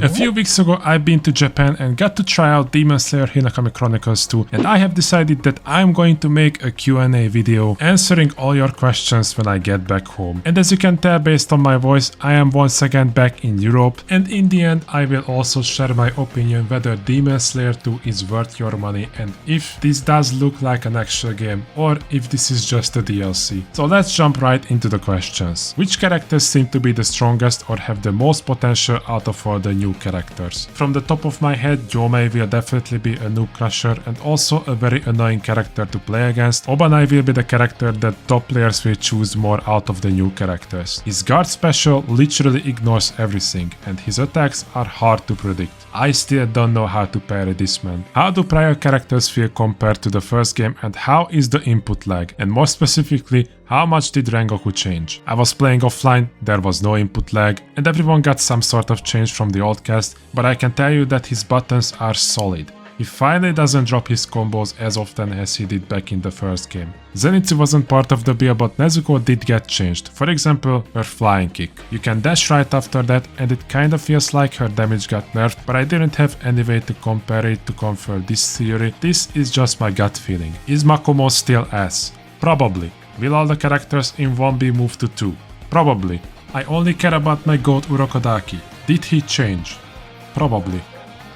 A few weeks ago I've been to Japan and got to try out Demon Slayer Hinokami Chronicles 2, and I have decided that I'm going to make a Q&A video answering all your questions when I get back home. And as you can tell based on my voice, I am once again back in Europe, and in the end I will also share my opinion whether Demon Slayer 2 is worth your money and if this does look like an actual game or if this is just a DLC. So let's jump right into the questions. Which characters seem to be the strongest or have the most potential out of all the new characters? From the top of my head, Yomei will definitely be a noob crusher and also a very annoying character to play against. Obanai will be the character that top players will choose more out of the new characters. His guard special literally ignores everything and his attacks are hard to predict. I still don't know how to parry this man. How do prior characters feel compared to the first game, and how is the input lag? And more specifically, how much did Rengoku change? I was playing offline, there was no input lag, and everyone got some sort of change from the old cast, but I can tell you that his buttons are solid. He finally doesn't drop his combos as often as he did back in the first game. Zenitsu wasn't part of the build, but Nezuko did get changed. For example, her flying kick. You can dash right after that and it kinda feels like her damage got nerfed, but I didn't have any way to compare it to confirm this theory. This is just my gut feeling. Is Makomo still ass? Probably. Will all the characters in 1 be moved to 2? Probably. I only care about my goat Urokodaki. Did he change? Probably.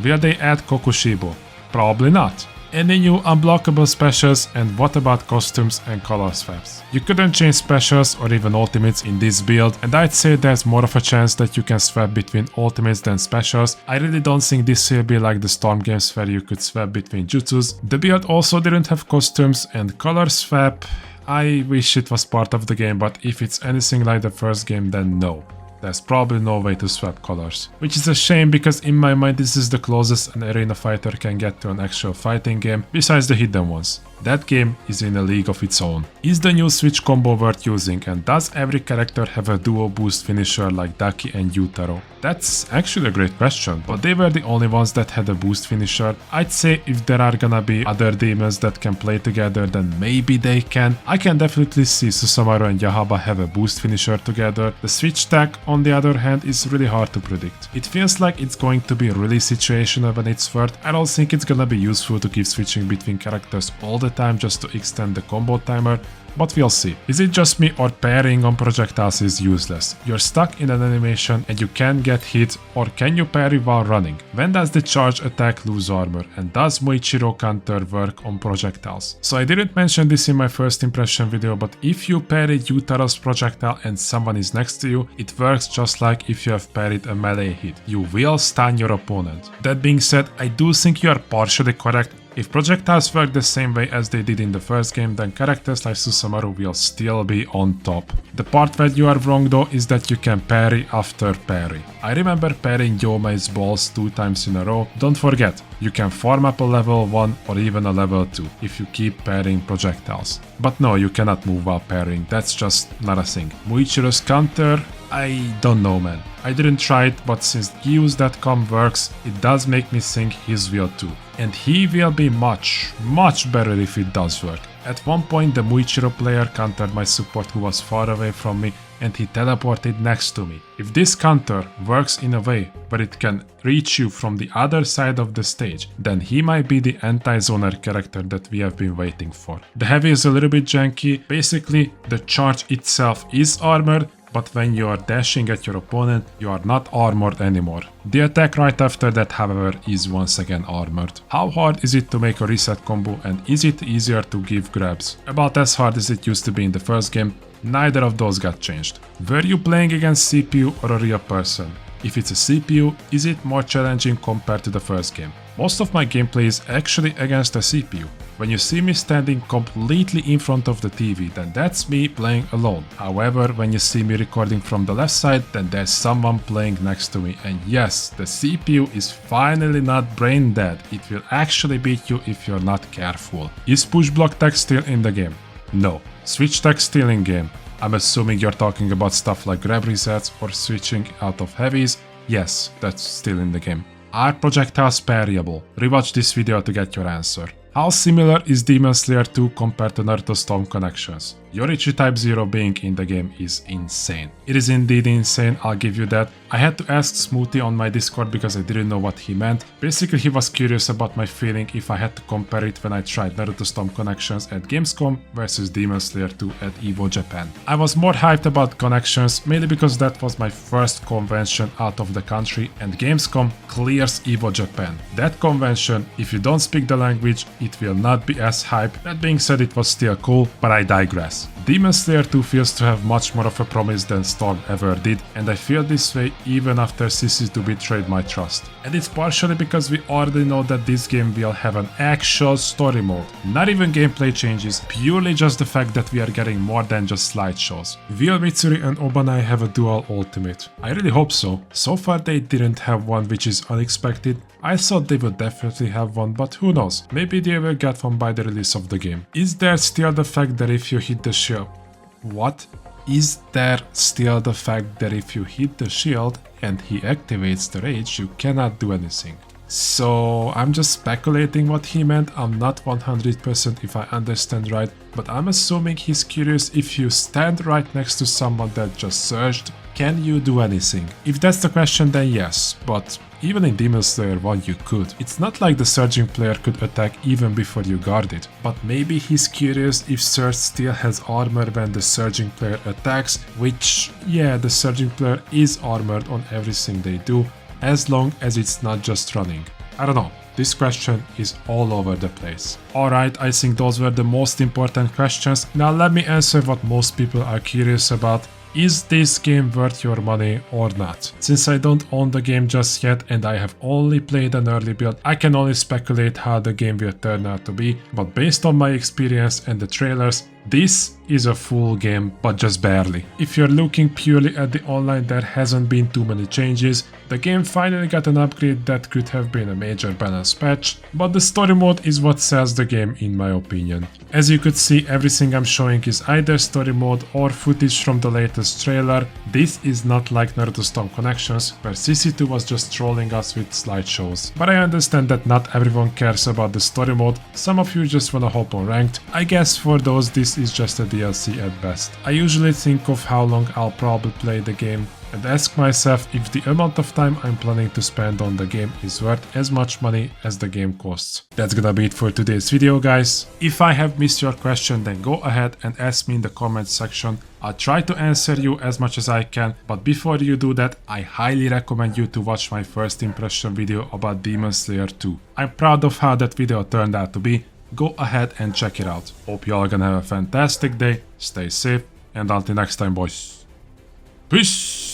Will they add Kokushibo? Probably not. Any new unblockable specials, and what about costumes and color swaps? You couldn't change specials or even ultimates in this build, and I'd say there's more of a chance that you can swap between ultimates than specials. I really don't think this will be like the Storm games where you could swap between jutsus. The build also didn't have costumes and color swap. I wish it was part of the game, but if it's anything like the first game, then no. There's probably no way to swap colors. Which is a shame because in my mind this is the closest an arena fighter can get to an actual fighting game, besides the hidden ones. That game is in a league of its own. Is the new switch combo worth using, and does every character have a duo boost finisher like Daki and Yutaro? That's actually a great question, but they were the only ones that had a boost finisher. I'd say if there are gonna be other demons that can play together, then maybe they can. I can definitely see Susamaru and Yahaba have a boost finisher together. The switch stack, on the other hand, is really hard to predict. It feels like it's going to be really situational when it's worth. I don't think it's gonna be useful to keep switching between characters all the time just to extend the combo timer, but we'll see. Is it just me, or parrying on projectiles is useless? You're stuck in an animation and you can't get hit, or can you parry while running? When does the charge attack lose armor, and does Muichiro counter work on projectiles? So I didn't mention this in my first impression video, but if you parry Yutaro's projectile and someone is next to you, it works just like if you have parried a melee hit. You will stun your opponent. That being said, I do think you are partially correct. If projectiles work the same way as they did in the first game, then characters like Susamaru will still be on top. The part where you are wrong though is that you can parry after parry. I remember parrying Yomei's balls 2 times in a row. Don't forget, you can farm up a level 1 or even a level 2 if you keep parrying projectiles. But no, you cannot move while parrying, that's just not a thing. Muichiro's counter? I don't know, man. I didn't try it, but since Giyuu's.com works, it does make me think his will too. And he will be much better if it does work. At one point the Muichiro player countered my support who was far away from me, and he teleported next to me. If this counter works in a way where it can reach you from the other side of the stage, then he might be the anti-zoner character that we have been waiting for. The heavy is a little bit janky. Basically, the charge itself is armored, but when you are dashing at your opponent, you are not armored anymore. The attack right after that, however, is once again armored. How hard is it to make a reset combo, and is it easier to give grabs? About as hard as it used to be in the first game. Neither of those got changed. Were you playing against CPU or a real person? If it's a CPU, is it more challenging compared to the first game? Most of my gameplay is actually against a CPU. When you see me standing completely in front of the TV, then that's me playing alone. However, when you see me recording from the left side, then there's someone playing next to me. And yes, the CPU is finally not brain dead. It will actually beat you if you're not careful. Is push block tech still in the game? No. Switch tech still in game. I'm assuming you're talking about stuff like grab resets or switching out of heavies. Yes, that's still in the game. Are projectiles parryable? Rewatch this video to get your answer. How similar is Demon Slayer 2 compared to Naruto Storm Connections? Yorichi Type 0 being in the game is insane. It is indeed insane, I'll give you that. I had to ask Smoothie on my Discord because I didn't know what he meant. Basically, he was curious about my feeling if I had to compare it when I tried Naruto Storm Connections at Gamescom versus Demon Slayer 2 at EVO Japan. I was more hyped about Connections, mainly because that was my first convention out of the country and Gamescom clears EVO Japan. That convention, if you don't speak the language, it will not be as hype. That being said, it was still cool, but I digress. Demon Slayer 2 feels to have much more of a promise than Storm ever did, and I feel this way even after CC2 betrayed my trust. And it's partially because we already know that this game will have an actual story mode. Not even gameplay changes, purely just the fact that we are getting more than just slideshows. Will Mitsuri and Obanai have a dual ultimate? I really hope so. So far they didn't have one, which is unexpected. I thought they would definitely have one, but who knows, maybe they will get one by the release of the game. Is there still the fact that if you hit the shield... What? Is there still the fact that if you hit the shield and he activates the rage, you cannot do anything? So I'm just speculating what he meant. I'm not 100% if I understand right, but I'm assuming he's curious if you stand right next to someone that just surged, can you do anything? If that's the question, then yes, but even in Demon Slayer 1 you could. It's not like the surging player could attack even before you guard it, but maybe he's curious if Surge still has armor when the surging player attacks, which, yeah, the surging player is armored on everything they do, as long as it's not just running. I don't know. This question is all over the place. Alright, I think those were the most important questions. Now let me answer what most people are curious about. Is this game worth your money or not? Since I don't own the game just yet and I have only played an early build, I can only speculate how the game will turn out to be, but based on my experience and the trailers, this is a full game, but just barely. If you're looking purely at the online, there hasn't been too many changes. The game finally got an upgrade that could have been a major balance patch, but the story mode is what sells the game in my opinion. As you could see, everything I'm showing is either story mode or footage from the latest trailer. This is not like Naruto Storm Connections, where CC2 was just trolling us with slideshows. But I understand that not everyone cares about the story mode, some of you just wanna hop on ranked. I guess for those this is just a DLC at best. I usually think of how long I'll probably play the game and ask myself if the amount of time I'm planning to spend on the game is worth as much money as the game costs. That's gonna be it for today's video, guys. If I have missed your question, then go ahead and ask me in the comments section. I'll try to answer you as much as I can, but before you do that, I highly recommend you to watch my first impression video about Demon Slayer 2. I'm proud of how that video turned out to be. Go ahead and check it out. Hope you all gonna have a fantastic day, stay safe, and until next time, boys. Peace!